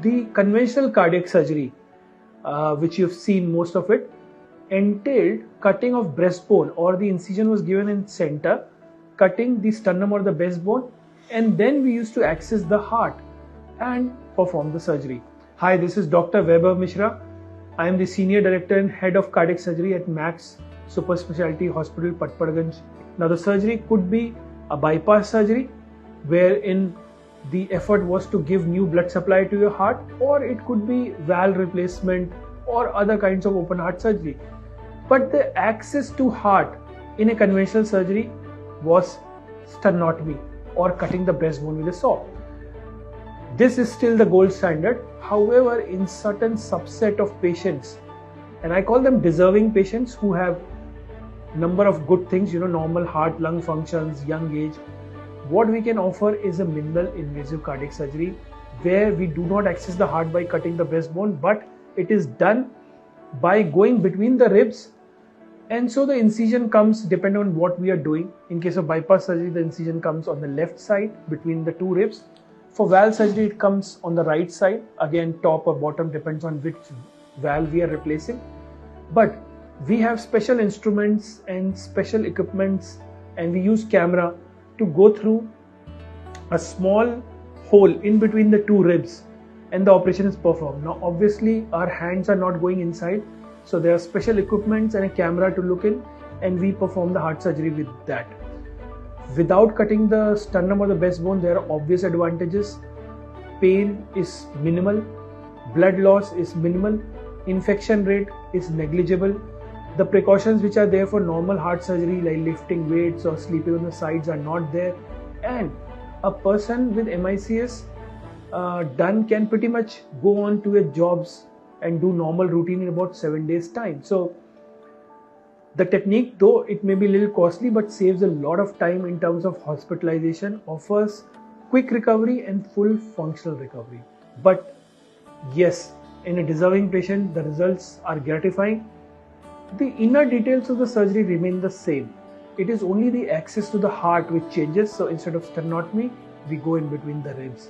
The conventional cardiac surgery, which you've seen most of it, entailed cutting of breastbone, or the incision was given in center, cutting the sternum or the breastbone, and then we used to access the heart and perform the surgery. Hi, this is Dr. Vaibhav Mishra. I am the Senior Director and Head of Cardiac Surgery at Max Super Speciality Hospital, Patparganj. Now, the surgery could be a bypass surgery, wherein the effort was to give new blood supply to your heart, or it could be valve replacement or other kinds of open heart surgery. But the access to heart in a conventional surgery was sternotomy, or cutting the breastbone with a saw. This is still the gold standard. However, in certain subset of patients, and I call them deserving patients who have number of good things, normal heart, lung functions, young age, what we can offer is a minimal invasive cardiac surgery, where we do not access the heart by cutting the breastbone, but it is done by going between the ribs. And so the incision comes depending on what we are doing. In case of bypass surgery, the incision comes on the left side between the two ribs. For valve surgery, it comes on the right side. Again, top or bottom depends on which valve we are replacing. But we have special instruments and special equipments, and we use camera to go through a small hole in between the two ribs, and the operation is performed. Now, obviously, our hands are not going inside, so there are special equipments and a camera to look in, and we perform the heart surgery with that. Without cutting the sternum or the breastbone, there are obvious advantages. Pain is minimal, blood loss is minimal, infection rate is negligible. The precautions which are there for normal heart surgery, like lifting weights or sleeping on the sides, are not there. And a person with MICS done can pretty much go on to his jobs and do normal routine in about 7 days time. So the technique, though it may be a little costly, but saves a lot of time in terms of hospitalization, offers quick recovery and full functional recovery. But yes, in a deserving patient, the results are gratifying. The inner details of the surgery remain the same. It is only the access to the heart which changes. So instead of sternotomy, we go in between the ribs.